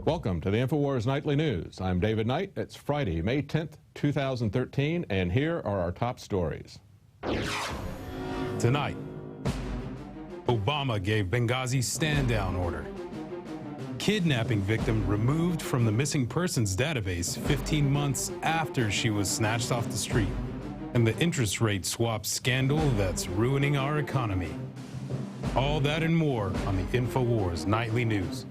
Welcome to the Infowars Nightly News. I'm David Knight. It's Friday, May 10th, 2013, and here are our top stories. Tonight, Obama gave Benghazi stand-down order. Kidnapping victim removed from the missing persons database 15 months after she was snatched off the street. And the interest rate swap scandal that's ruining our economy. All that and more on the Infowars Nightly News.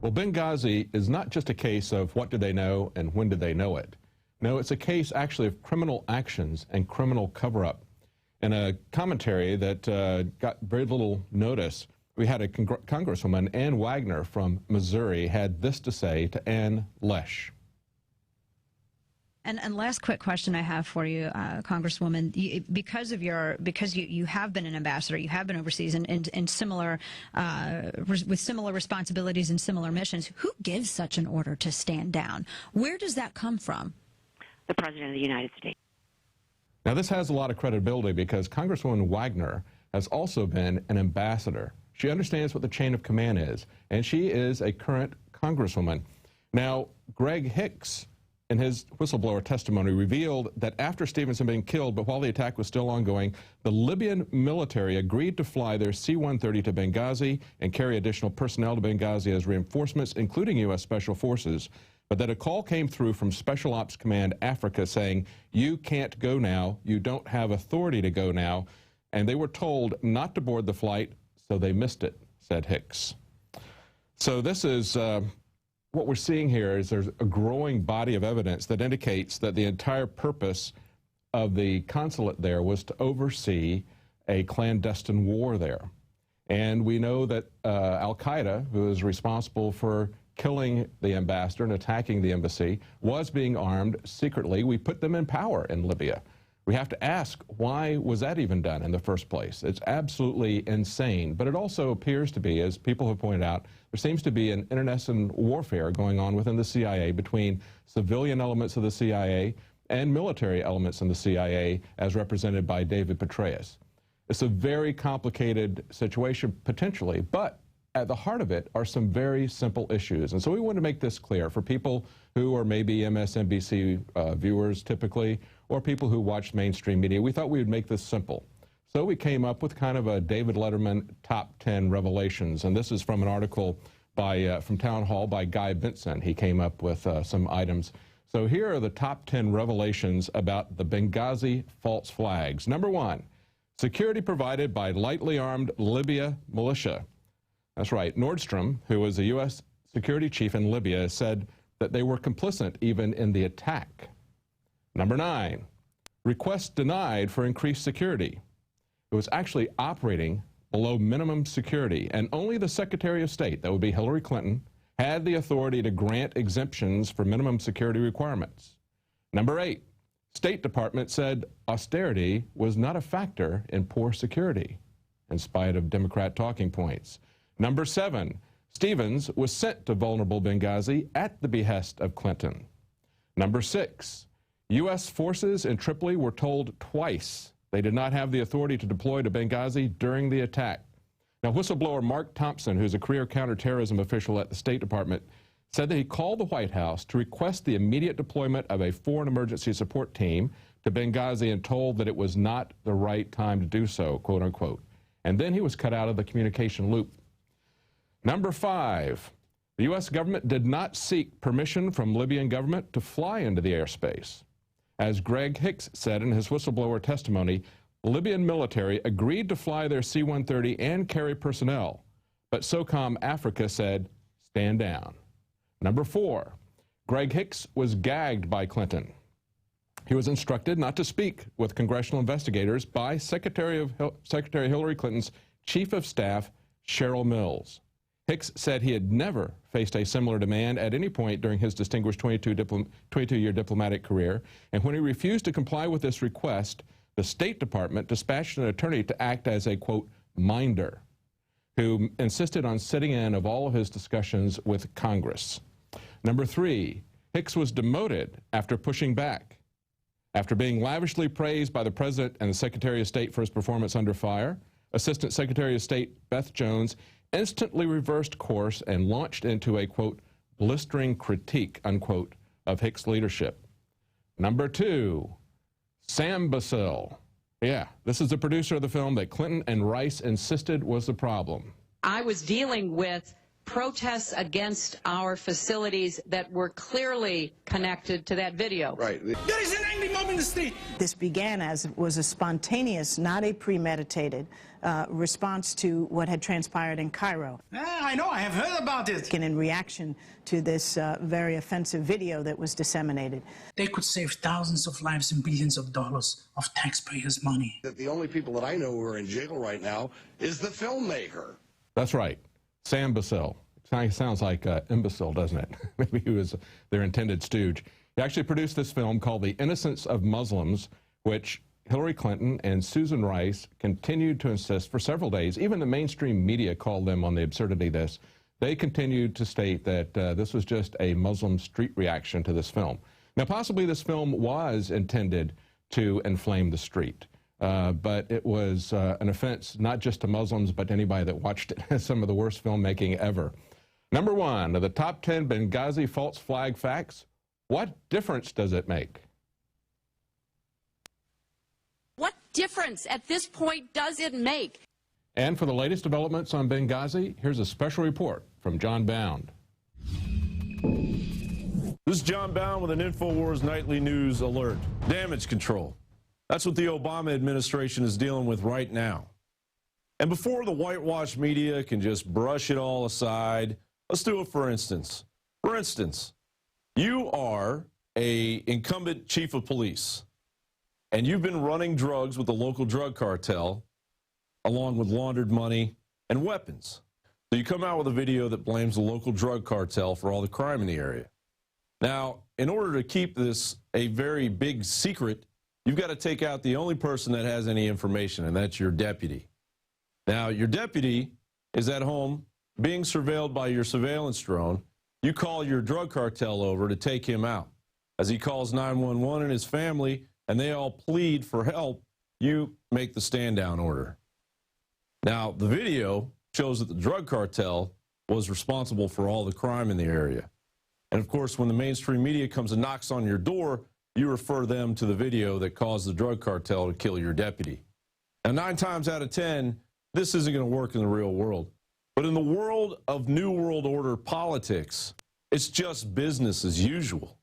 Well, Benghazi is not just a case of what did they know and when did they know it. No, it's a case actually of criminal actions and criminal cover-up. In a commentary that got very little notice, we had a Congresswoman, Ann Wagner from Missouri, had this to say to Ann Lesh. And last quick question I have for you, Congresswoman, because you have been an ambassador, you have been overseas in similar with similar responsibilities and similar missions. Who gives such an order to stand down? Where does that come from? The President of the United States. Now, this has a lot of credibility because Congresswoman Wagner has also been an ambassador. She understands what the chain of command is, and she is a current Congresswoman. Now, Greg Hicks, in his whistleblower testimony, revealed that after Stevenson had been killed, but while the attack was still ongoing, the Libyan military agreed to fly their C-130 to Benghazi and carry additional personnel to Benghazi as reinforcements, including U.S. Special Forces, but that a call came through from Special Ops Command Africa saying, you can't go now, you don't have authority to go now, and they were told not to board the flight, so they missed it, said Hicks. So this is what we're seeing here is there's a growing body of evidence that indicates that the entire purpose of the consulate there was to oversee a clandestine war there. And we know that Al-Qaeda, who is responsible for killing the ambassador and attacking the embassy, was being armed secretly. We put them in power in Libya. We have to ask, why was that even done in the first place? It's absolutely insane. But it also appears to be, as people have pointed out, there seems to be an internecine warfare going on within the CIA between civilian elements of the CIA and military elements in the CIA, as represented by David Petraeus. It's a very complicated situation, potentially, but at the heart of it are some very simple issues. And so we want to make this clear for people who are maybe MSNBC viewers typically, or people who watch mainstream media. We thought we would make this simple. So we came up with kind of a David Letterman top 10 revelations. And this is from an article by from Town Hall by Guy Benson. He came up with some items. So here are the top 10 revelations about the Benghazi false flags. Number one, security provided by lightly armed Libya militia. That's right. Nordstrom, who was a U.S. security chief in Libya, said that they were complicit even in the attack. Number 9, requests denied for increased security. It was actually operating below minimum security, and only the Secretary of State, that would be Hillary Clinton, had the authority to grant exemptions for minimum security requirements. Number 8, State Department said austerity was not a factor in poor security, in spite of Democrat talking points. Number 7, Stevens was sent to vulnerable Benghazi at the behest of Clinton. Number 6, U.S. forces in Tripoli were told twice they did not have the authority to deploy to Benghazi during the attack. Now, whistleblower Mark Thompson, who's a career counterterrorism official at the State Department, said that he called the White House to request the immediate deployment of a foreign emergency support team to Benghazi and told that it was not the right time to do so, quote unquote. And then he was cut out of the communication loop. Number 5, the U.S. government did not seek permission from Libyan government to fly into the airspace. As Greg Hicks said in his whistleblower testimony, Libyan military agreed to fly their C-130 and carry personnel, but SOCOM Africa said, stand down. Number 4, Greg Hicks was gagged by Clinton. He was instructed not to speak with congressional investigators by Secretary Hillary Clinton's Chief of Staff, Cheryl Mills. Hicks said he had never faced a similar demand at any point during his distinguished 22-year diplomatic career, and when he refused to comply with this request, the State Department dispatched an attorney to act as a, quote, minder, who insisted on sitting in of all of his discussions with Congress. Number 3, Hicks was demoted after pushing back. After being lavishly praised by the President and the Secretary of State for his performance under fire, Assistant Secretary of State Beth Jones instantly reversed course and launched into a, quote, blistering critique, unquote, of Hicks' leadership. Number 2, Sam Basile. Yeah, this is the producer of the film that Clinton and Rice insisted was the problem. I was dealing with protests against our facilities that were clearly connected to that video. Right. There is an angry mob in the street. This began as was a spontaneous, not a premeditated response to what had transpired in Cairo. I know, I have heard about it. And in reaction to this very offensive video that was disseminated. They could save thousands of lives and billions of dollars of taxpayers' money. That the only people that I know who are in jail right now is the filmmaker. That's right, Sam Basile. Sounds like imbecile, doesn't it? Maybe he was their intended stooge. He actually produced this film called The Innocence of Muslims, which Hillary Clinton and Susan Rice continued to insist for several days. Even the mainstream media called them on the absurdity of this. They continued to state that this was just a Muslim street reaction to this film. Now, possibly this film was intended to inflame the street, but it was an offense not just to Muslims, but to anybody that watched it. Some of the worst filmmaking ever. Number 1 of the top 10 Benghazi false flag facts. What difference does it make? What difference at this point does it make? And for the latest developments on Benghazi, here's a special report from John Bowne. This is John Bowne with an Infowars Nightly News Alert. Damage control. That's what the Obama administration is dealing with right now. And before the whitewash media can just brush it all aside, let's do it for instance. For instance, you are an incumbent chief of police, and you've been running drugs with the local drug cartel, along with laundered money and weapons. So you come out with a video that blames the local drug cartel for all the crime in the area. Now, in order to keep this a very big secret, you've got to take out the only person that has any information, and that's your deputy. Now, your deputy is at home being surveilled by your surveillance drone. You call your drug cartel over to take him out. As he calls 911 and his family, and they all plead for help, you make the stand-down order. Now, the video shows that the drug cartel was responsible for all the crime in the area. And, of course, when the mainstream media comes and knocks on your door, you refer them to the video that caused the drug cartel to kill your deputy. Now, 9 times out of 10, this isn't going to work in the real world. But in the world of New World Order politics, it's just business as usual.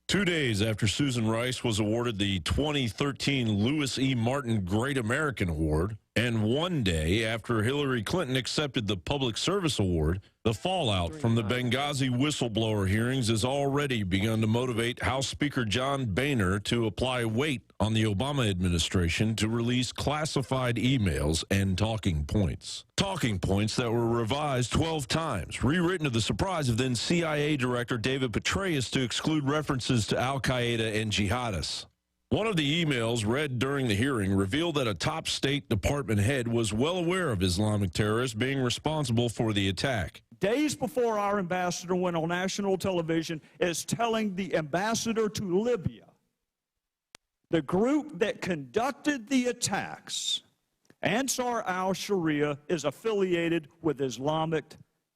2 days after Susan Rice was awarded the 2013 Lewis E. Martin Great American Award, and 1 day after Hillary Clinton accepted the Public Service Award, the fallout from the Benghazi whistleblower hearings has already begun to motivate House Speaker John Boehner to apply weight on the Obama administration to release classified emails and talking points. Talking points that were revised 12 times, rewritten to the surprise of then CIA Director David Petraeus to exclude references to al-Qaeda and jihadists. One of the emails read during the hearing revealed that a top State Department head was well aware of Islamic terrorists being responsible for the attack. Days before our ambassador went on national television is telling the ambassador to Libya, the group that conducted the attacks, Ansar al-Sharia, is affiliated with Islamic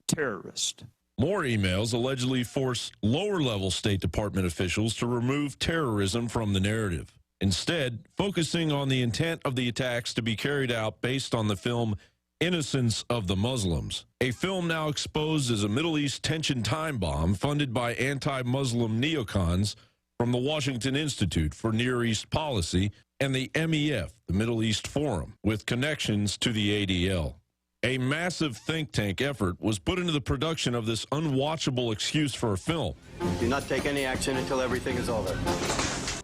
terrorists. More emails allegedly force lower-level State Department officials to remove terrorism from the narrative, instead focusing on the intent of the attacks to be carried out based on the film Innocence of the Muslims, a film now exposed as a Middle East tension time bomb funded by anti-Muslim neocons from the Washington Institute for Near East Policy and the MEF, the Middle East Forum, with connections to the ADL. A massive think tank effort was put into the production of this unwatchable excuse for a film. Do not take any action until everything is over.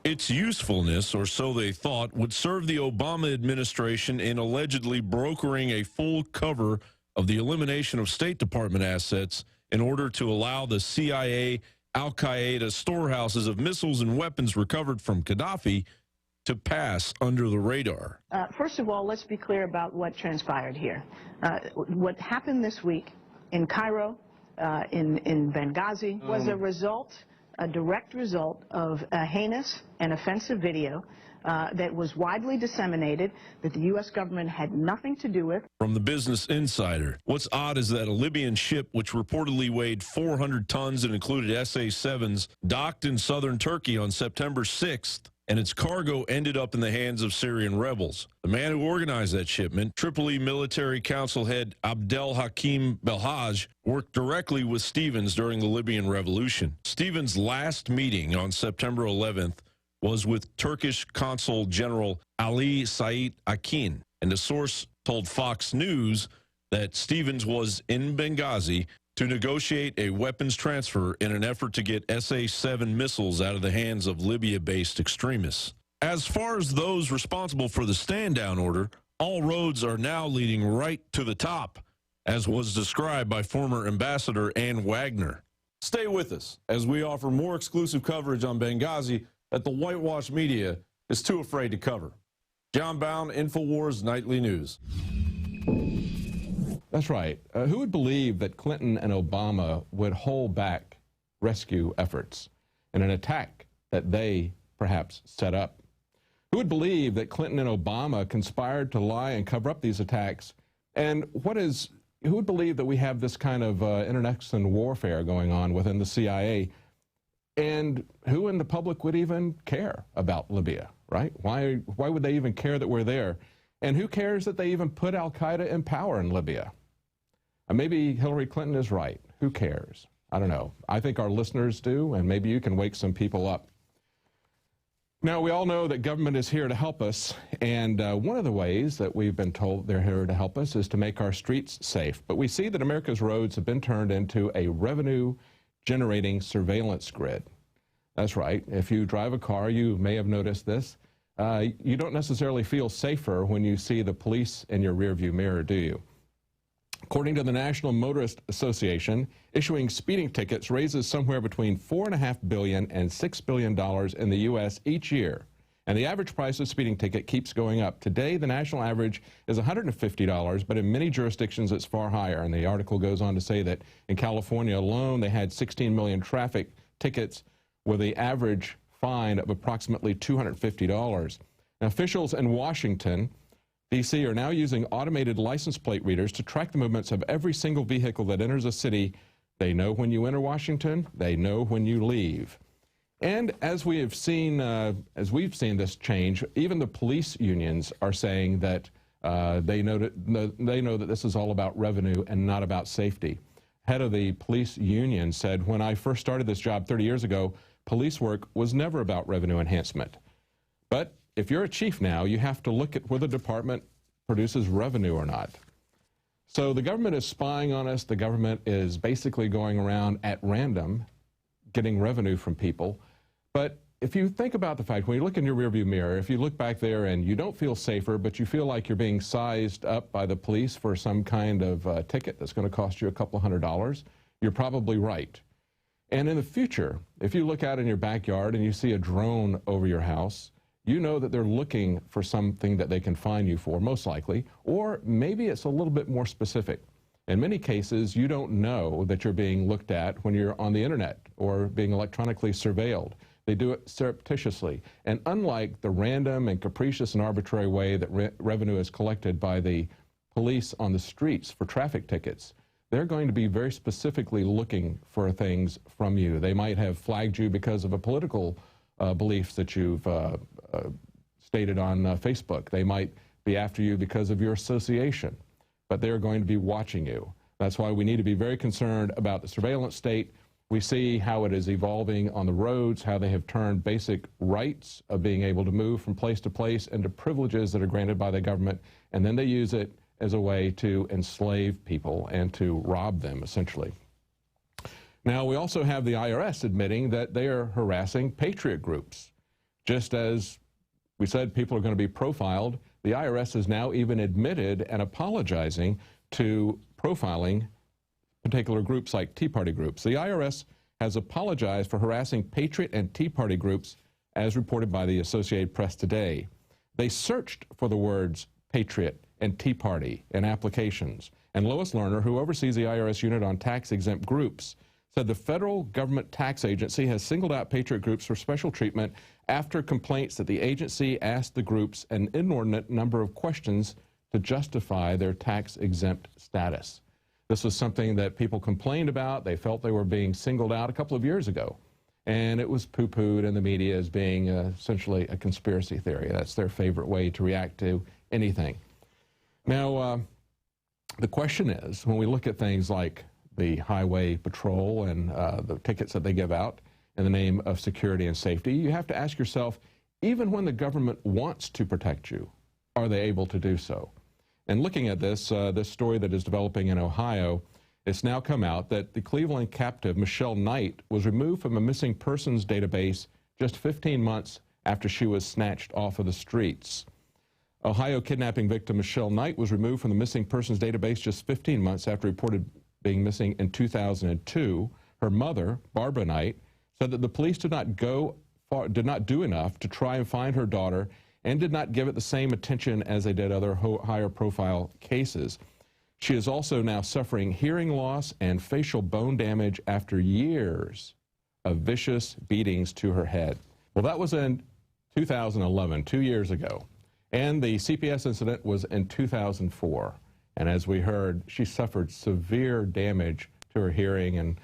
Its usefulness, or so they thought, would serve the Obama administration in allegedly brokering a full cover of the elimination of State Department assets in order to allow the CIA, al-Qaeda storehouses of missiles and weapons recovered from Gaddafi to pass under the radar. First of all, let's be clear about what transpired here. What happened this week in Cairo, in Benghazi, was a result a direct result of a heinous and offensive video that was widely disseminated, that the U.S. government had nothing to do with. From the Business Insider, what's odd is that a Libyan ship, which reportedly weighed 400 tons and included SA-7s, docked in southern Turkey on September 6th, and its cargo ended up in the hands of Syrian rebels. The man who organized that shipment, Tripoli Military Council head Abdel Hakim Belhaj, worked directly with Stevens during the Libyan Revolution. Stevens' last meeting on September 11th was with Turkish Consul General Ali Said Akin, and a source told Fox News that Stevens was in Benghazi to negotiate a weapons transfer in an effort to get SA-7 missiles out of the hands of Libya-based extremists. As far as those responsible for the stand-down order, all roads are now leading right to the top, as was described by former Ambassador Ann Wagner. Stay with us as we offer more exclusive coverage on Benghazi that the whitewash media is too afraid to cover. John Bowne, Infowars Nightly News. That's right. Who would believe that Clinton and Obama would hold back rescue efforts in an attack that they perhaps set up? Who would believe that Clinton and Obama conspired to lie and cover up these attacks? And who would believe that we have this kind of internecine warfare going on within the CIA? And who in the public would even care about Libya, right? Why would they even care that we're there? And who cares that they even put al-Qaeda in power in Libya? Maybe Hillary Clinton is right. Who cares? I don't know. I think our listeners do, and maybe you can wake some people up. Now, we all know that government is here to help us, and one of the ways that we've been told they're here to help us is to make our streets safe. But we see that America's roads have been turned into a revenue-generating surveillance grid. That's right. If you drive a car, you may have noticed this. You don't necessarily feel safer when you see the police in your rearview mirror, do you? According to the National Motorist Association, issuing speeding tickets raises somewhere between $4.5 billion and $6 billion in the U.S. each year. And the average price of a speeding ticket keeps going up. Today, the national average is $150, but in many jurisdictions, it's far higher. And the article goes on to say that in California alone, they had 16 million traffic tickets with the average fine of approximately $250. Now, officials in Washington, D.C. are now using automated license plate readers to track the movements of every single vehicle that enters a city. They know when you enter Washington. They know when you leave. And as we have seen, this change, even the police unions are saying that they know that this is all about revenue and not about safety. Head of the police union said, "When I first started this job 30 years ago, police work was never about revenue enhancement. But if you're a chief now, you have to look at whether the department produces revenue or not." So the government is spying on us. The government is basically going around at random, getting revenue from people. But if you think about the fact, when you look in your rearview mirror, if you look back there and you don't feel safer, but you feel like you're being sized up by the police for some kind of ticket that's going to cost you a couple $100, you're probably right. And in the future, if you look out in your backyard and you see a drone over your house, you know that they're looking for something that they can fine you for, most likely, or maybe it's a little bit more specific. In many cases, you don't know that you're being looked at when you're on the internet or being electronically surveilled. They do it surreptitiously. And unlike the random and capricious and arbitrary way that revenue is collected by the police on the streets for traffic tickets, they're going to be very specifically looking for things from you. They might have flagged you because of a political beliefs that you've stated on Facebook. They might be after you because of your association, but they're going to be watching you. That's why we need to be very concerned about the surveillance state. We see how it is evolving on the roads, how they have turned basic rights of being able to move from place to place into privileges that are granted by the government, and then they use it as a way to enslave people and to rob them, essentially. Now, we also have the IRS admitting that they are harassing Patriot groups. Just as we said people are going to be profiled, the IRS has now even admitted and apologizing to profiling particular groups like Tea Party groups. The IRS has apologized for harassing Patriot and Tea Party groups, as reported by the Associated Press today. They searched for the words Patriot and Tea Party in applications. And Lois Lerner, who oversees the IRS unit on tax-exempt groups, said the federal government tax agency has singled out Patriot groups for special treatment after complaints that the agency asked the groups an inordinate number of questions to justify their tax-exempt status. This was something that people complained about. They felt they were being singled out a couple of years ago, and it was poo-pooed in the media as being essentially a conspiracy theory. That's their favorite way to react to anything. Now, the question is, when we look at things like the highway patrol and the tickets that they give out in the name of security and safety, you have to ask yourself, even when the government wants to protect you, are they able to do so? And looking at this, this story that is developing in Ohio, it's now come out that the Cleveland captive Michelle Knight was removed from a missing persons database just 15 months after she was snatched off of the streets. Ohio kidnapping victim Michelle Knight was removed from the missing persons database just 15 months after reported being missing in 2002. Her mother, Barbara Knight, said that the police did not do enough to try and find her daughter and did not give it the same attention as they did other higher profile cases. She is also now suffering hearing loss and facial bone damage after years of vicious beatings to her head. Well, that was in 2011, 2 years ago. And the CPS incident was in 2004. And as we heard, she suffered severe damage to her hearing and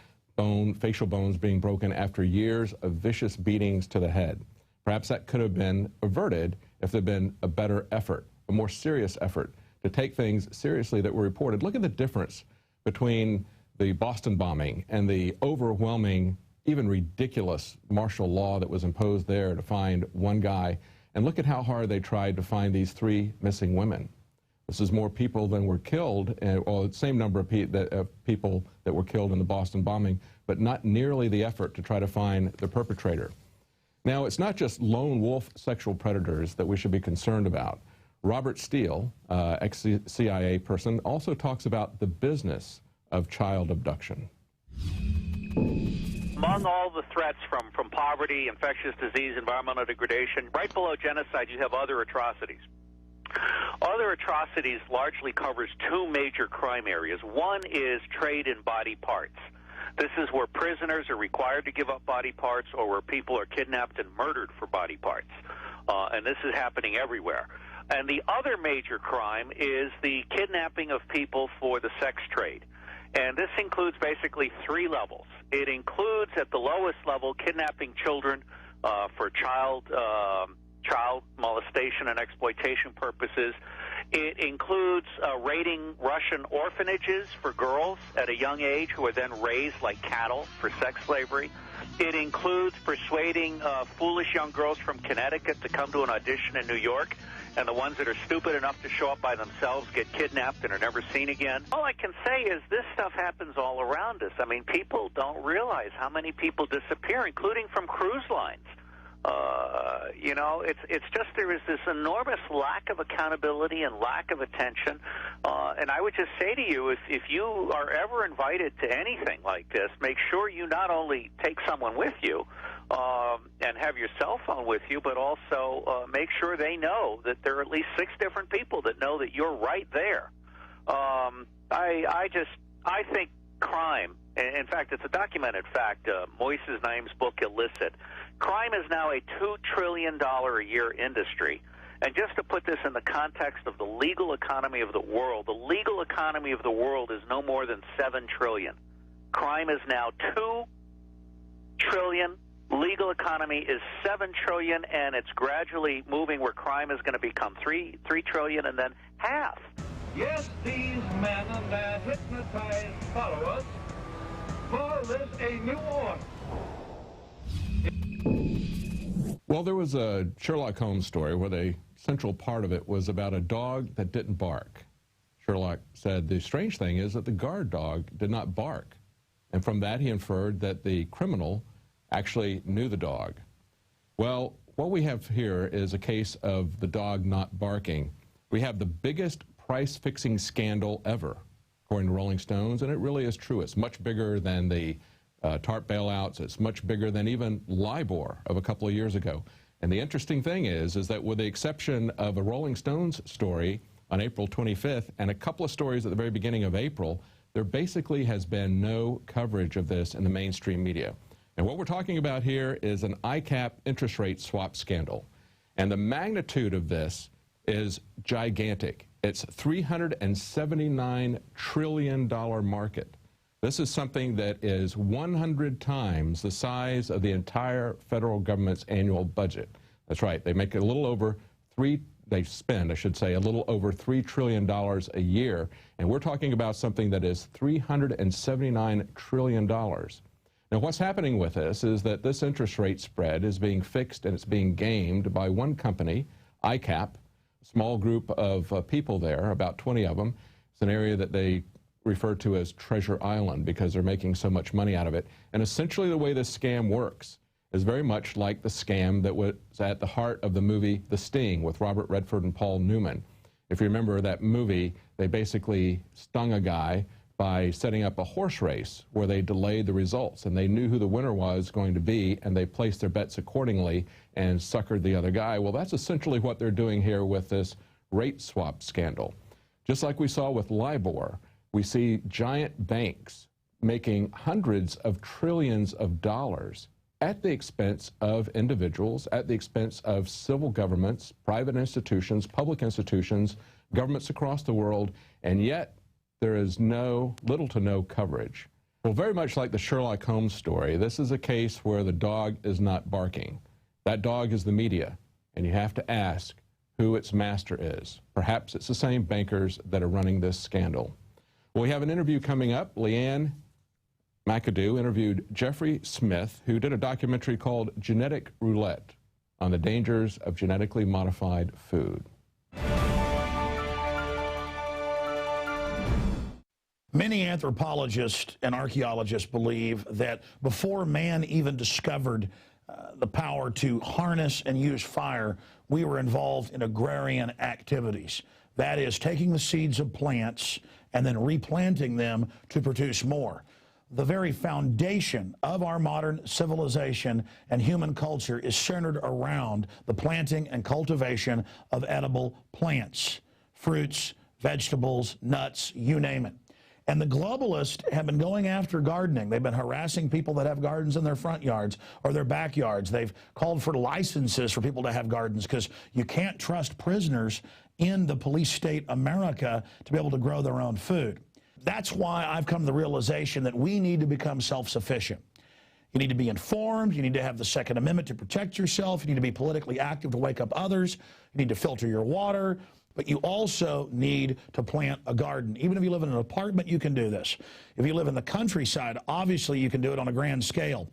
facial bones being broken after years of vicious beatings to the head. Perhaps that could have been averted if there had been a better effort, a more serious effort to take things seriously that were reported. Look at the difference between the Boston bombing and the overwhelming, even ridiculous martial law that was imposed there to find one guy. And look at how hard they tried to find these 3 missing women. This is more people than were killed, or the same number of people that were killed in the Boston bombing, but not nearly the effort to try to find the perpetrator. Now, it's not just lone wolf sexual predators that we should be concerned about. Robert Steele, ex-CIA person, also talks about the business of child abduction. Among all the threats from poverty, infectious disease, environmental degradation, right below genocide, you have other atrocities. Other atrocities largely covers 2 major crime areas. One is trade in body parts. This is where prisoners are required to give up body parts or where people are kidnapped and murdered for body parts. And this is happening everywhere. And the other major crime is the kidnapping of people for the sex trade. And this includes basically 3 levels. It includes, at the lowest level, kidnapping children for child molestation and exploitation purposes. It includes raiding Russian orphanages for girls at a young age who are then raised like cattle for sex slavery. It includes persuading foolish young girls from Connecticut to come to an audition in New York, and the ones that are stupid enough to show up by themselves get kidnapped and are never seen again. All I can say is this stuff happens all around us. I mean, people don't realize how many people disappear, including from cruise lines. You know, it's just there is this enormous lack of accountability and lack of attention. And I would just say to you, if you are ever invited to anything like this, make sure you not only take someone with you and have your cell phone with you, but also make sure they know that there are at least 6 different people that know that you're right there. I think crime, in fact, it's a documented fact, Moises Naim's book, Illicit, crime is now a $2 trillion a year industry. And just to put this in the context of the legal economy of the world, the legal economy of the world is no more than $7 trillion. Crime is now $2 trillion. Legal economy is $7 trillion, and it's gradually moving where crime is going to become $3 trillion and then half. Yes, these men and their hypnotized followers call this a new order. Well, there was a Sherlock Holmes story where the central part of it was about a dog that didn't bark. Sherlock said the strange thing is that the guard dog did not bark. And from that he inferred that the criminal actually knew the dog. Well, what we have here is a case of the dog not barking. We have the biggest price-fixing scandal ever, according to Rolling Stones, and it really is true. It's much bigger than the TARP bailouts. It's much bigger than even LIBOR of a couple of years ago. And the interesting thing is that with the exception of a Rolling Stones story on April 25th and a couple of stories at the very beginning of April, there basically has been no coverage of this in the mainstream media. And what we're talking about here is an ICAP interest rate swap scandal. And the magnitude of this is gigantic. It's a $379 trillion market. This is something that is 100 times the size of the entire federal government's annual budget. That's right. They make a little over they spend, I should say, a little over $3 trillion a year. And we're talking about something that is $379 trillion. Now, what's happening with this is that this interest rate spread is being fixed and it's being gamed by one company, ICAP, a small group of people there, about 20 of them. It's an area that they refer to as Treasure Island because they're making so much money out of it. And essentially the way this scam works is very much like the scam that was at the heart of the movie The Sting with Robert Redford and Paul Newman. If you remember that movie, they basically stung a guy by setting up a horse race where they delayed the results, and they knew who the winner was going to be, and they placed their bets accordingly and suckered the other guy. Well, that's essentially what they're doing here with this rate swap scandal. Just like we saw with LIBOR, we see giant banks making hundreds of trillions of dollars at the expense of individuals, at the expense of civil governments, private institutions, public institutions, governments across the world, and yet there is little to no coverage. Well, very much like the Sherlock Holmes story, this is a case where the dog is not barking. That dog is the media, and you have to ask who its master is. Perhaps it's the same bankers that are running this scandal. Well, we have an interview coming up. Leanne Mcadoo interviewed Jeffrey Smith, who did a documentary called Genetic Roulette on the dangers of genetically modified food. Many anthropologists and archaeologists believe that before man even discovered the power to harness and use fire, we were involved in agrarian activities. That is, taking the seeds of plants and then replanting them to produce more. The very foundation of our modern civilization and human culture is centered around the planting and cultivation of edible plants, fruits, vegetables, nuts, you name it. And the globalists have been going after gardening. They've been harassing people that have gardens in their front yards or their backyards. They've called for licenses for people to have gardens because you can't trust prisoners in the police state America to be able to grow their own food. That's why I've come to the realization that we need to become self-sufficient. You need to be informed. You need to have the Second Amendment to protect yourself. You need to be politically active to wake up others. You need to filter your water. But you also need to plant a garden. Even if you live in an apartment, you can do this. If you live in the countryside, obviously you can do it on a grand scale.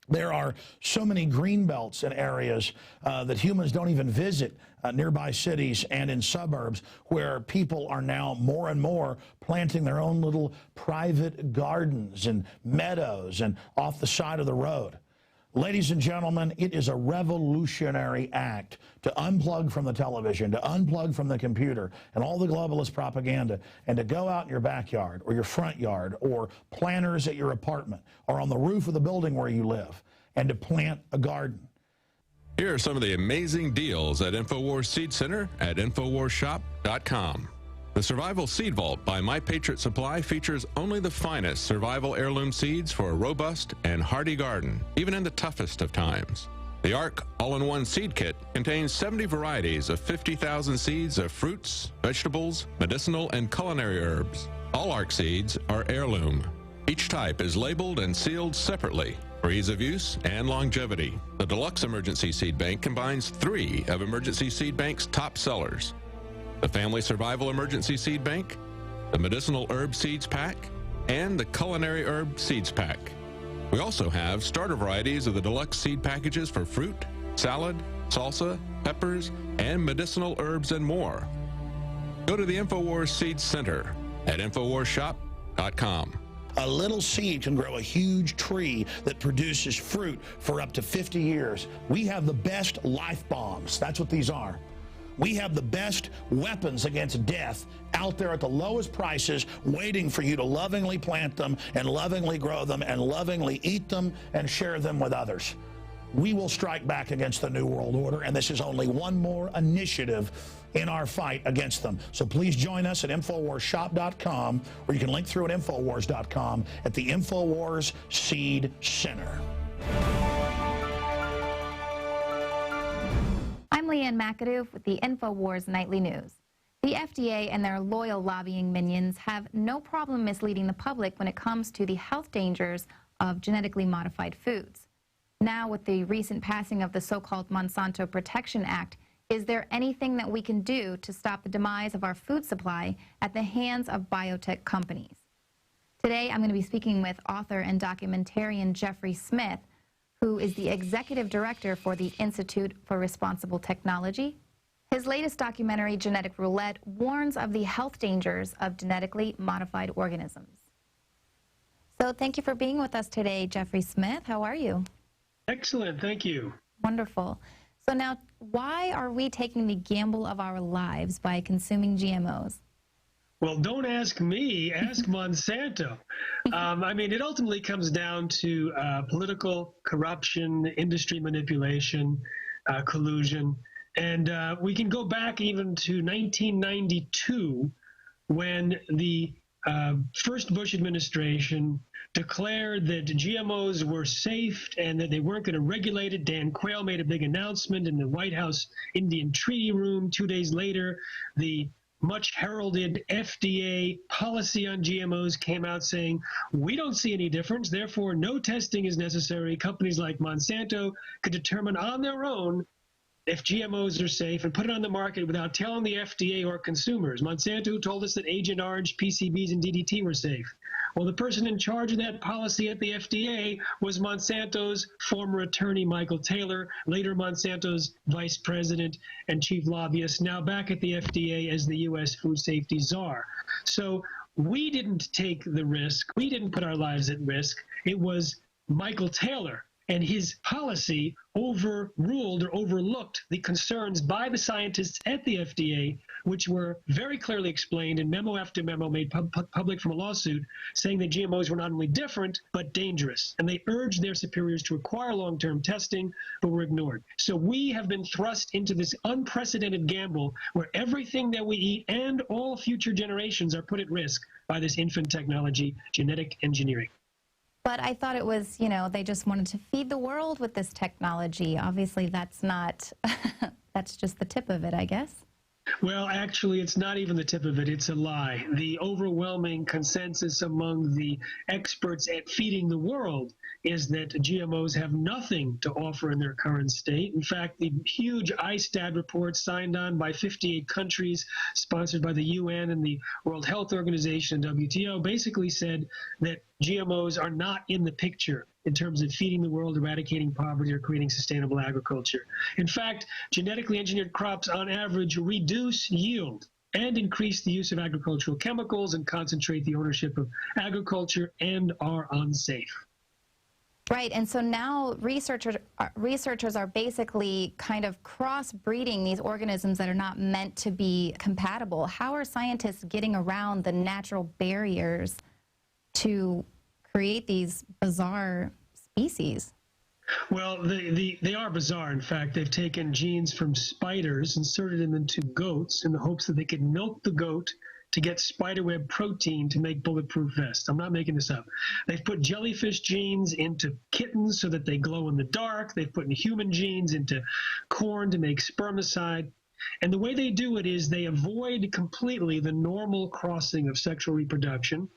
There are so many green belts and areas that humans don't even visit, nearby cities and in suburbs, where people are now more and more planting their own little private gardens and meadows and off the side of the road. Ladies and gentlemen, it is a revolutionary act to unplug from the television, to unplug from the computer and all the globalist propaganda, and to go out in your backyard or your front yard or planters at your apartment or on the roof of the building where you live, and to plant a garden. Here are some of the amazing deals at Infowars Seed Center at InfowarsShop.com. The Survival Seed Vault by My Patriot Supply features only the finest survival heirloom seeds for a robust and hardy garden, even in the toughest of times. The ARC All-in-One Seed Kit contains 70 varieties of 50,000 seeds of fruits, vegetables, medicinal, and culinary herbs. All ARC seeds are heirloom. Each type is labeled and sealed separately for ease of use and longevity. The Deluxe Emergency Seed Bank combines 3 of Emergency Seed Bank's top sellers: the Family Survival Emergency Seed Bank, the Medicinal Herb Seeds Pack, and the Culinary Herb Seeds Pack. We also have starter varieties of the deluxe seed packages for fruit, salad, salsa, peppers, and medicinal herbs and more. Go to the Infowars Seed Center at InfowarsShop.com. A little seed can grow a huge tree that produces fruit for up to 50 years. We have the best life bombs. That's what these are. We have the best weapons against death out there at the lowest prices, waiting for you to lovingly plant them and lovingly grow them and lovingly eat them and share them with others. We will strike back against the New World Order, and this is only one more initiative in our fight against them. So please join us at InfoWarsShop.com, or you can link through at Infowars.com at the Infowars Seed Center. I'm Leanne Mcadoo with the Infowars Nightly News. The FDA and their loyal lobbying minions have no problem misleading the public when it comes to the health dangers of genetically modified foods. Now, with the recent passing of the so-called Monsanto Protection Act, is there anything that we can do to stop the demise of our food supply at the hands of biotech companies? Today, I'm going to be speaking with author and documentarian Jeffrey Smith, who is the executive director for the Institute for Responsible Technology. His latest documentary, Genetic Roulette, warns of the health dangers of genetically modified organisms. So thank you for being with us today, Jeffrey Smith. How are you? Excellent, thank you. Wonderful. So now, why are we taking the gamble of our lives by consuming GMOs? Well, don't ask me, ask Monsanto. I mean, it ultimately comes down to political corruption, industry manipulation, collusion. And we can go back even to 1992 when the first Bush administration declared that GMOs were safe and that they weren't going to regulate it. Dan Quayle made a big announcement in the White House Indian Treaty Room. 2 days later, the much heralded FDA policy on GMOs came out saying, we don't see any difference, therefore no testing is necessary. Companies like Monsanto could determine on their own if GMOs are safe and put it on the market without telling the FDA or consumers. Monsanto told us that Agent Orange, PCBs, and DDT were safe. Well, the person in charge of that policy at the FDA was Monsanto's former attorney, Michael Taylor, later Monsanto's vice president and chief lobbyist, now back at the FDA as the U.S. food safety czar. So we didn't take the risk. We didn't put our lives at risk. It was Michael Taylor and his policy overruled or overlooked the concerns by the scientists at the FDA, which were very clearly explained in memo after memo made public from a lawsuit saying that GMOs were not only different, but dangerous. And they urged their superiors to require long-term testing, but were ignored. So we have been thrust into this unprecedented gamble where everything that we eat and all future generations are put at risk by this infant technology, genetic engineering. But I thought it was, you know, they just wanted to feed the world with this technology. Obviously, that's not, that's just the tip of it, I guess. Well, actually, it's not even the tip of it. It's a lie. The overwhelming consensus among the experts at feeding the world is that GMOs have nothing to offer in their current state. In fact, the huge ICAP report signed on by 58 countries, sponsored by the UN and the World Health Organization and WTO, basically said that GMOs are not in the picture in terms of feeding the world, eradicating poverty, or creating sustainable agriculture. In fact, genetically engineered crops on average reduce yield and increase the use of agricultural chemicals and concentrate the ownership of agriculture and are unsafe. Right, and so now researchers are basically kind of crossbreeding these organisms that are not meant to be compatible. How are scientists getting around the natural barriers to create these bizarre species? Well, they are bizarre. In fact, they've taken genes from spiders, inserted them into goats in the hopes that they could milk the goat to get spiderweb protein to make bulletproof vests. I'm not making this up. They've put jellyfish genes into kittens so that they glow in the dark. They've put human genes into corn to make spermicide. And the way they do it is they avoid completely the normal crossing of sexual reproduction.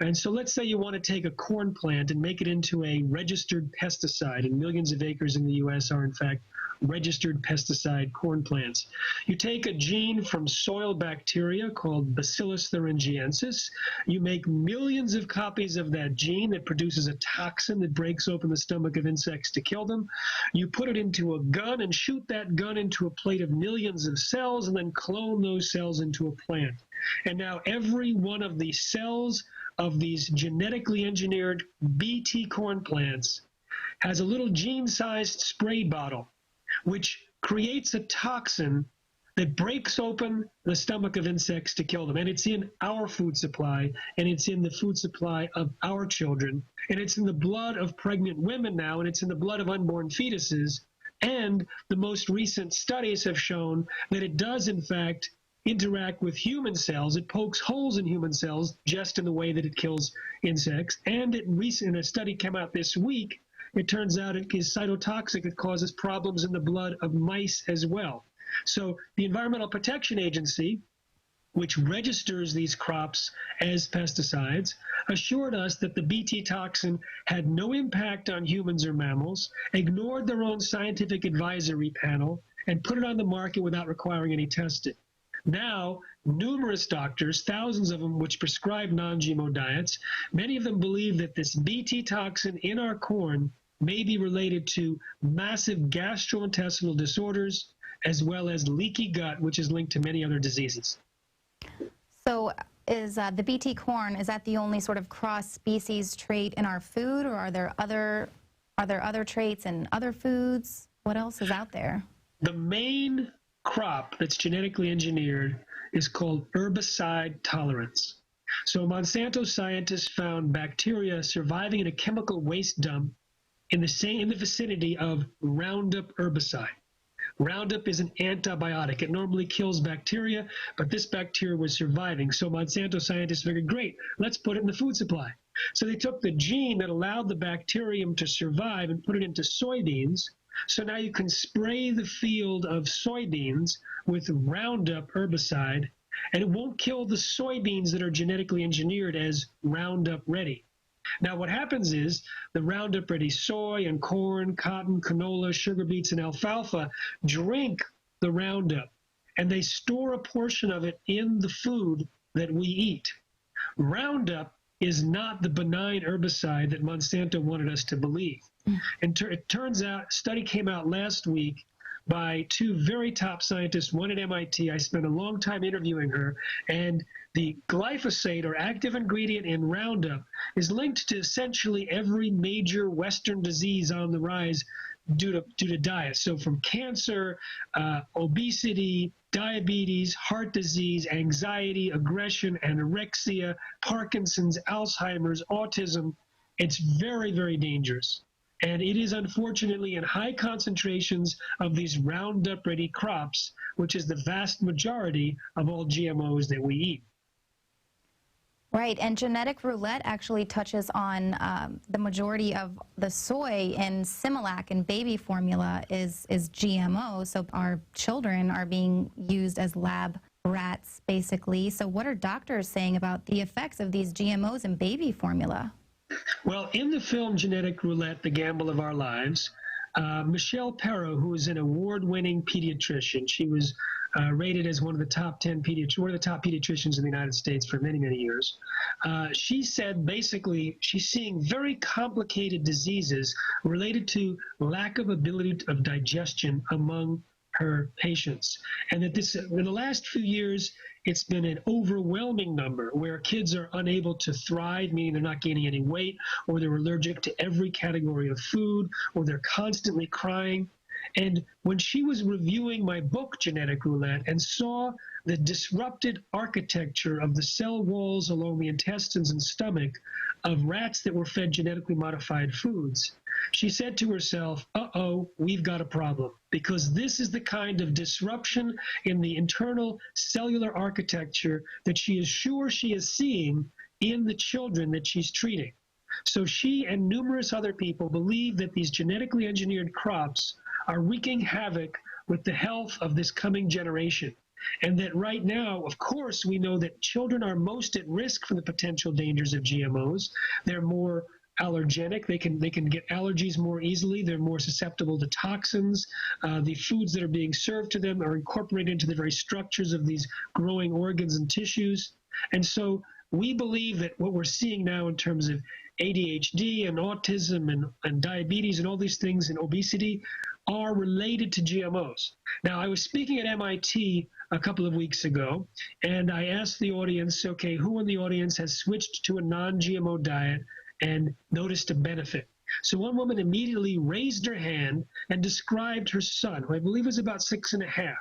And so let's say you want to take a corn plant and make it into a registered pesticide, and millions of acres in the U.S. are, in fact, registered pesticide corn plants. You take a gene from soil bacteria called Bacillus thuringiensis. You make millions of copies of that gene that produces a toxin that breaks open the stomach of insects to kill them. You put it into a gun and shoot that gun into a plate of millions of cells and then clone those cells into a plant. And now every one of the cells of these genetically engineered BT corn plants has a little gene-sized spray bottle which creates a toxin that breaks open the stomach of insects to kill them. And it's in our food supply, and it's in the food supply of our children, and it's in the blood of pregnant women now, and it's in the blood of unborn fetuses. And the most recent studies have shown that it does, in fact, interact with human cells. It pokes holes in human cells just in the way that it kills insects. And in a study came out this week, it turns out it is cytotoxic. It causes problems in the blood of mice as well. So the Environmental Protection Agency, which registers these crops as pesticides, assured us that the Bt toxin had no impact on humans or mammals, ignored their own scientific advisory panel, and put it on the market without requiring any testing. Now, numerous doctors, thousands of them, which prescribe non-GMO diets, many of them believe that this Bt toxin in our corn may be related to massive gastrointestinal disorders, as well as leaky gut, which is linked to many other diseases. So is the Bt corn, is that the only sort of cross-species trait in our food, or are there other traits in other foods? What else is out there? The main crop that's genetically engineered is called herbicide tolerance. So Monsanto scientists found bacteria surviving in a chemical waste dump in the vicinity of Roundup herbicide. Roundup is an antibiotic. It normally kills bacteria, but this bacteria was surviving. So Monsanto scientists figured, great, let's put it in the food supply. So they took the gene that allowed the bacterium to survive and put it into soybeans. So now you can spray the field of soybeans with Roundup herbicide, and it won't kill the soybeans that are genetically engineered as Roundup ready. Now what happens is the Roundup ready soy and corn, cotton, canola, sugar beets, and alfalfa drink the Roundup, and they store a portion of it in the food that we eat. Roundup is not the benign herbicide that Monsanto wanted us to believe. And it turns out, a study came out last week by two very top scientists, one at MIT. I spent a long time interviewing her, and the glyphosate, or active ingredient in Roundup, is linked to essentially every major Western disease on the rise due to diet. So from cancer, obesity, diabetes, heart disease, anxiety, aggression, anorexia, Parkinson's, Alzheimer's, autism. It's very, very dangerous. And it is unfortunately in high concentrations of these Roundup ready crops, which is the vast majority of all GMOs that we eat. Right, and genetic roulette actually touches on the majority of the soy in Similac and baby formula is GMO, so our children are being used as lab rats, basically. So what are doctors saying about the effects of these GMOs in baby formula? Well, in the film Genetic Roulette, The Gamble of Our Lives, Michelle Perro, who is an award-winning pediatrician, she was rated as one of the top 10 pediatricians in the United States for many, many years. She said basically she's seeing very complicated diseases related to lack of ability of digestion among her patients. And that this, in the last few years, it's been an overwhelming number where kids are unable to thrive, meaning they're not gaining any weight, or they're allergic to every category of food, or they're constantly crying. And when she was reviewing my book, Genetic Roulette, and saw the disrupted architecture of the cell walls along the intestines and stomach of rats that were fed genetically modified foods, she said to herself, uh-oh, we've got a problem, because this is the kind of disruption in the internal cellular architecture that she is sure she is seeing in the children that she's treating. So she and numerous other people believe that these genetically engineered crops are wreaking havoc with the health of this coming generation. And that right now, of course, we know that children are most at risk for the potential dangers of GMOs. They're more allergenic. They can get allergies more easily. They're more susceptible to toxins. The foods that are being served to them are incorporated into the very structures of these growing organs and tissues. And so we believe that what we're seeing now in terms of ADHD and autism and diabetes and all these things and obesity are related to GMOs. Now, I was speaking at MIT a couple of weeks ago, and I asked the audience, okay, who in the audience has switched to a non-GMO diet and noticed a benefit? So one woman immediately raised her hand and described her son, who I believe was about 6.5,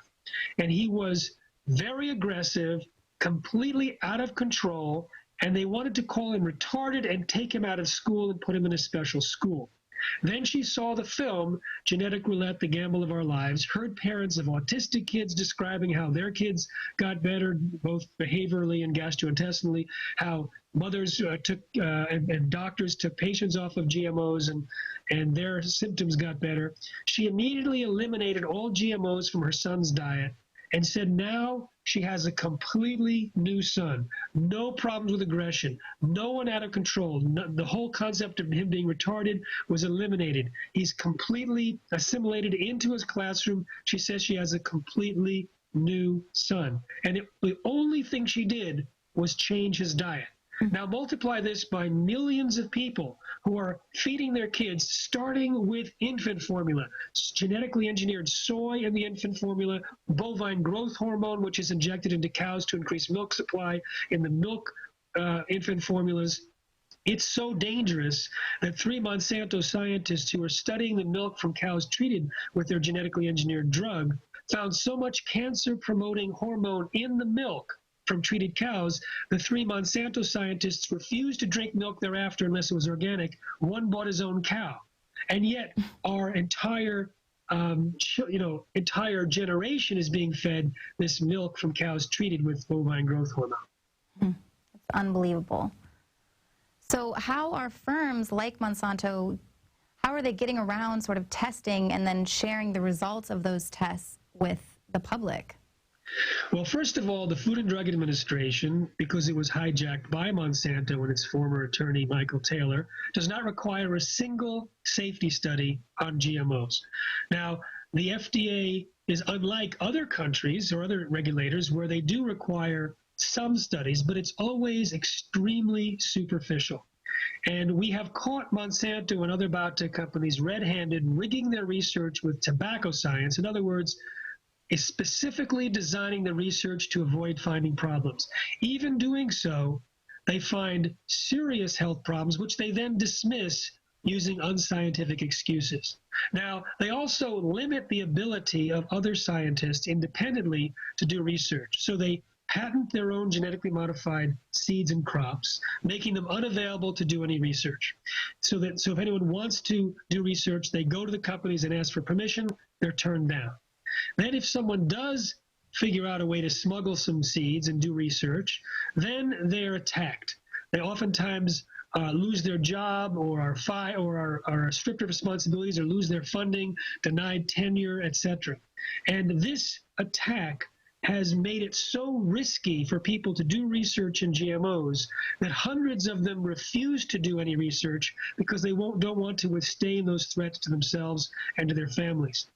and he was very aggressive, completely out of control, and they wanted to call him retarded and take him out of school and put him in a special school. Then she saw the film, Genetic Roulette, The Gamble of Our Lives, heard parents of autistic kids describing how their kids got better, both behaviorally and gastrointestinally, how mothers and doctors took patients off of GMOs and their symptoms got better. She immediately eliminated all GMOs from her son's diet and said now she has a completely new son. No problems with aggression. No one out of control. The whole concept of him being retarded was eliminated. He's completely assimilated into his classroom. She says she has a completely new son. And the only thing she did was change his diet. Now multiply this by millions of people who are feeding their kids, starting with infant formula, genetically engineered soy in the infant formula, bovine growth hormone, which is injected into cows to increase milk supply in the milk infant formulas. It's so dangerous that 3 Monsanto scientists who are studying the milk from cows treated with their genetically engineered drug found so much cancer-promoting hormone in the milk from treated cows, the 3 Monsanto scientists refused to drink milk thereafter unless it was organic. One bought his own cow. And yet our entire generation is being fed this milk from cows treated with bovine growth hormone. It's unbelievable. So how are firms like Monsanto, how are they getting around sort of testing and then sharing the results of those tests with the public? Well, first of all, the Food and Drug Administration, because it was hijacked by Monsanto and its former attorney, Michael Taylor, does not require a single safety study on GMOs. Now, the FDA is unlike other countries or other regulators where they do require some studies, but it's always extremely superficial. And we have caught Monsanto and other biotech companies red-handed rigging their research with tobacco science. In other words, is specifically designing the research to avoid finding problems. Even doing so, they find serious health problems, which they then dismiss using unscientific excuses. Now, they also limit the ability of other scientists independently to do research. So they patent their own genetically modified seeds and crops, making them unavailable to do any research. So if anyone wants to do research, they go to the companies and ask for permission, they're turned down. Then if someone does figure out a way to smuggle some seeds and do research, then they're attacked. They oftentimes lose their job or are stripped of responsibilities or lose their funding, denied tenure, etc. And this attack has made it so risky for people to do research in GMOs that hundreds of them refuse to do any research because they don't want to withstand those threats to themselves and to their families.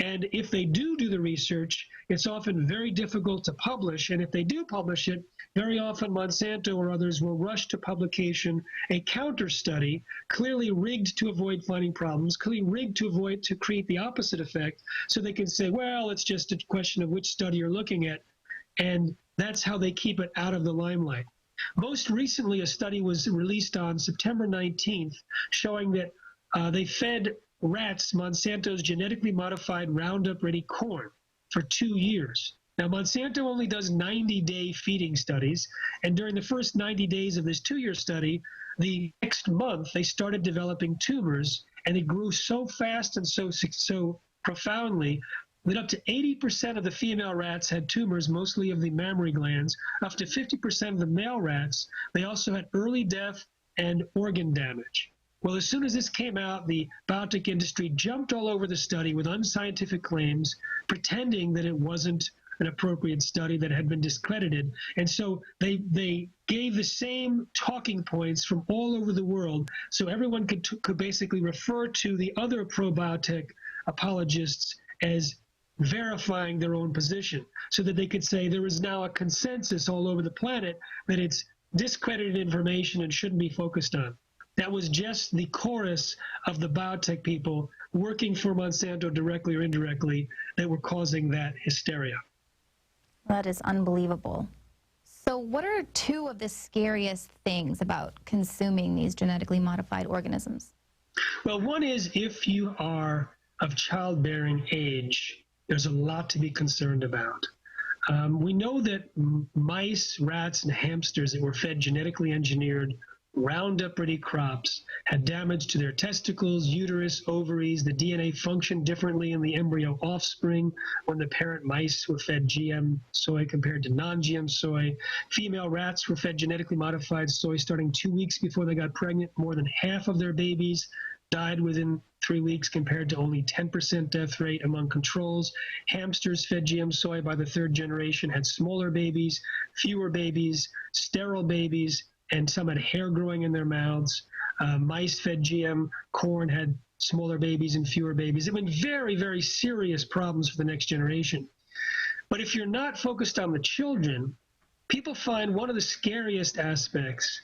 And if they do the research, it's often very difficult to publish. And if they do publish it, very often Monsanto or others will rush to publication a counter study, clearly rigged to avoid finding problems, clearly rigged to create the opposite effect, so they can say, well, it's just a question of which study you're looking at. And that's how they keep it out of the limelight. Most recently, a study was released on September 19th showing that they fed rats Monsanto's genetically modified Roundup Ready corn for 2 years. Now, Monsanto only does 90-day feeding studies, and during the first 90 days of this 2-year study, the next month they started developing tumors, and it grew so fast and so profoundly that up to 80% of the female rats had tumors, mostly of the mammary glands. Up to 50% of the male rats, they also had early death and organ damage. Well, as soon as this came out, the biotech industry jumped all over the study with unscientific claims, pretending that it wasn't an appropriate study, that had been discredited. And so they gave the same talking points from all over the world, so everyone could basically refer to the other pro-biotech apologists as verifying their own position, so that they could say there is now a consensus all over the planet that it's discredited information and shouldn't be focused on. That was just the chorus of the biotech people working for Monsanto directly or indirectly that were causing that hysteria. That is unbelievable. So what are two of the scariest things about consuming these genetically modified organisms? Well, one is if you are of childbearing age, there's a lot to be concerned about. We know that mice, rats, and hamsters that were fed genetically engineered Roundup-ready crops had damage to their testicles, uterus, ovaries. The DNA functioned differently in the embryo offspring when the parent mice were fed GM soy compared to non-GM soy. Female rats were fed genetically modified soy starting 2 weeks before they got pregnant. More than half of their babies died within 3 weeks compared to only 10% death rate among controls. Hamsters fed GM soy by the third generation had smaller babies, fewer babies, sterile babies, and some had hair growing in their mouths. Mice fed GM corn had smaller babies and fewer babies. It meant very, very serious problems for the next generation. But if you're not focused on the children, people find one of the scariest aspects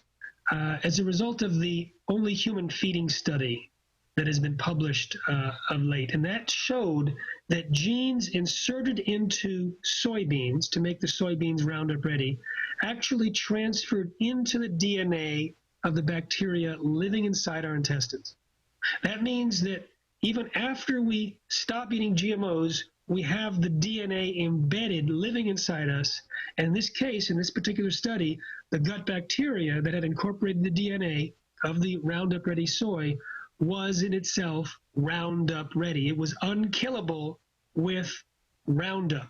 as a result of the only human feeding study that has been published of late. And that showed that genes inserted into soybeans to make the soybeans Roundup ready actually transferred into the DNA of the bacteria living inside our intestines. That means that even after we stop eating GMOs, we have the DNA embedded living inside us. And in this case, in this particular study, the gut bacteria that had incorporated the DNA of the Roundup ready soy was in itself Roundup ready. It was unkillable with Roundup,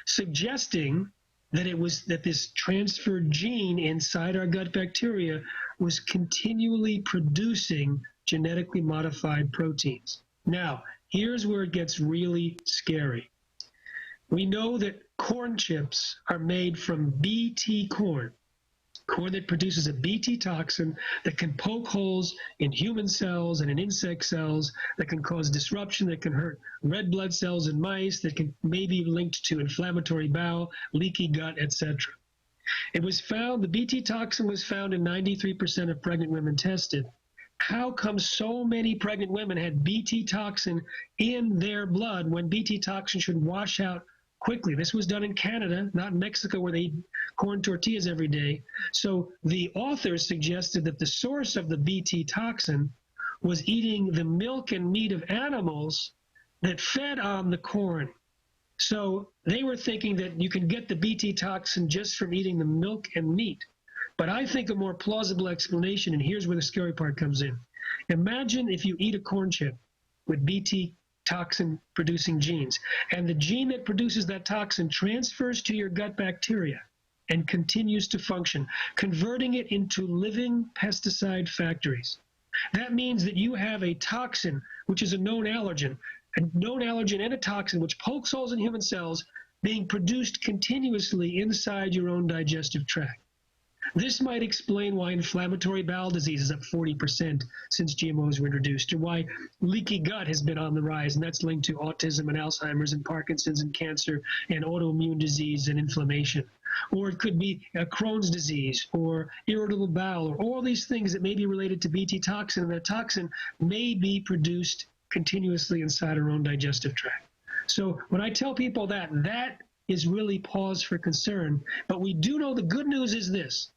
suggesting that this transferred gene inside our gut bacteria was continually producing genetically modified proteins. Now, here's where it gets really scary. We know that corn chips are made from BT corn that produces a BT toxin that can poke holes in human cells and in insect cells, that can cause disruption, that can hurt red blood cells in mice, that can maybe be linked to inflammatory bowel, leaky gut, etc. It was found, the BT toxin was found in 93% of pregnant women tested. How come so many pregnant women had BT toxin in their blood when BT toxin should wash out quickly? This was done in Canada, not in Mexico, where they eat corn tortillas every day. So the authors suggested that the source of the BT toxin was eating the milk and meat of animals that fed on the corn. So they were thinking that you can get the BT toxin just from eating the milk and meat. But I think a more plausible explanation, and here's where the scary part comes in. Imagine if you eat a corn chip with BT toxin producing genes, and the gene that produces that toxin transfers to your gut bacteria and continues to function, converting it into living pesticide factories. That means that you have a toxin, which is a known allergen and a toxin which pokes holes in human cells, being produced continuously inside your own digestive tract. This might explain why inflammatory bowel disease is up 40% since GMOs were introduced, or why leaky gut has been on the rise, and that's linked to autism and Alzheimer's and Parkinson's and cancer and autoimmune disease and inflammation. Or it could be Crohn's disease or irritable bowel, or all these things that may be related to BT toxin, and that toxin may be produced continuously inside our own digestive tract. So when I tell people that is really cause for concern. But we do know the good news is this,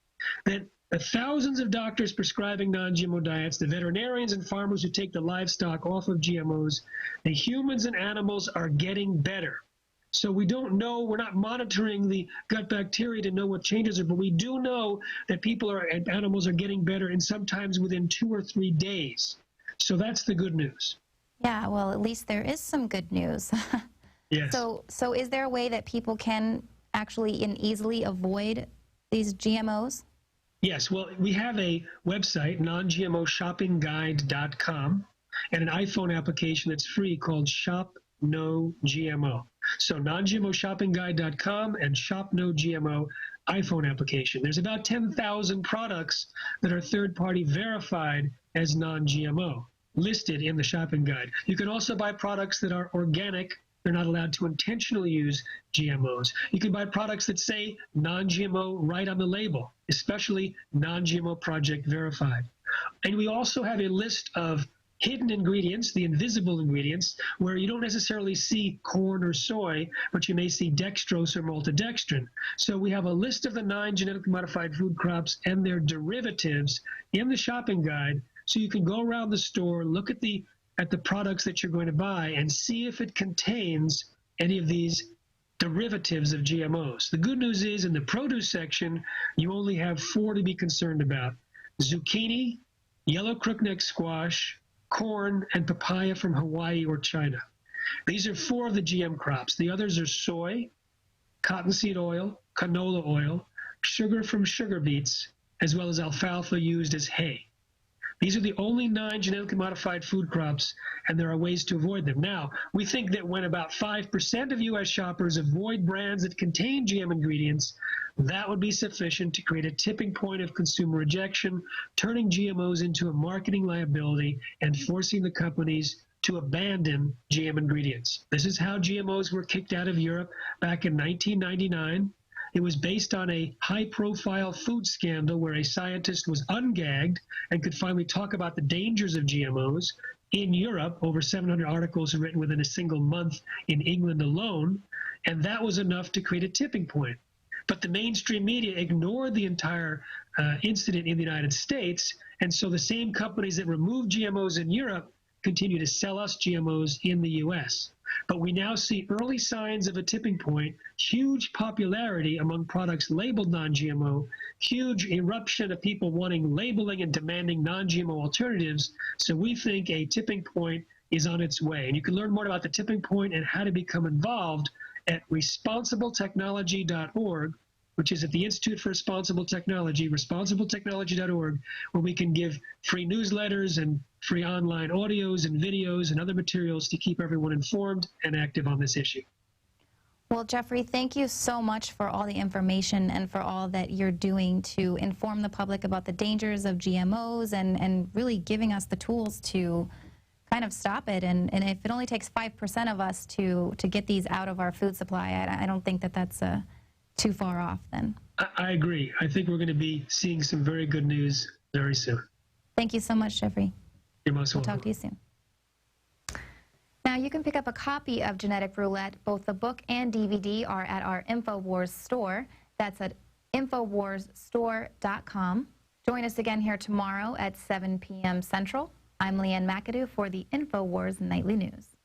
that the thousands of doctors prescribing non-GMO diets, the veterinarians and farmers who take the livestock off of GMOs, the humans and animals are getting better. So we don't know, we're not monitoring the gut bacteria to know what changes are, but we do know that animals are getting better, and sometimes within 2 or 3 days. So that's the good news. Yeah, well, at least there is some good news. Yes. So is there a way that people can actually and easily avoid these GMOs? Yes, well, we have a website, non-GMOshoppingguide.com, and an iPhone application that's free called Shop No GMO. So non-GMOshoppingguide.com and Shop No GMO iPhone application. There's about 10,000 products that are third-party verified as non-GMO listed in the shopping guide. You can also buy products that are organic. They're not allowed to intentionally use GMOs. You can buy products that say non-GMO right on the label, especially non-GMO Project verified. And we also have a list of hidden ingredients, the invisible ingredients, where you don't necessarily see corn or soy, but you may see dextrose or maltodextrin. So we have a list of the 9 genetically modified food crops and their derivatives in the shopping guide, so you can go around the store, look at the products that you're going to buy, and see if it contains any of these derivatives of GMOs. The good news is in the produce section, you only have 4 to be concerned about. zucchini, yellow crookneck squash, corn, and papaya from Hawaii or China. These are 4 of the GM crops. The others are soy, cottonseed oil, canola oil, sugar from sugar beets, as well as alfalfa used as hay. These are the only 9 genetically modified food crops, and there are ways to avoid them. Now, we think that when about 5% of U.S. shoppers avoid brands that contain GM ingredients, that would be sufficient to create a tipping point of consumer rejection, turning GMOs into a marketing liability and forcing the companies to abandon GM ingredients. This is how GMOs were kicked out of Europe back in 1999. It was based on a high-profile food scandal where a scientist was ungagged and could finally talk about the dangers of GMOs. In Europe, over 700 articles were written within a single month in England alone, and that was enough to create a tipping point. But the mainstream media ignored the entire incident in the United States, and so the same companies that removed GMOs in Europe continue to sell us GMOs in the U.S. But we now see early signs of a tipping point, huge popularity among products labeled non-GMO, huge eruption of people wanting labeling and demanding non-GMO alternatives. So we think a tipping point is on its way. And you can learn more about the tipping point and how to become involved at responsibletechnology.org, which is at the Institute for Responsible Technology, responsibletechnology.org, where we can give free newsletters and free online audios and videos and other materials to keep everyone informed and active on this issue. Well, Jeffrey, thank you so much for all the information and for all that you're doing to inform the public about the dangers of GMOs and really giving us the tools to kind of stop it. And if it only takes 5% of us to get these out of our food supply, I don't think that that's too far off then. I agree. I think we're going to be seeing some very good news very soon. Thank you so much, Jeffrey. You're most welcome. We'll talk to you soon. Now, you can pick up a copy of Genetic Roulette. Both the book and DVD are at our Infowars store. That's at InfoWarsStore.com. Join us again here tomorrow at 7 p.m. Central. I'm Leanne Mcadoo for the Infowars Nightly News.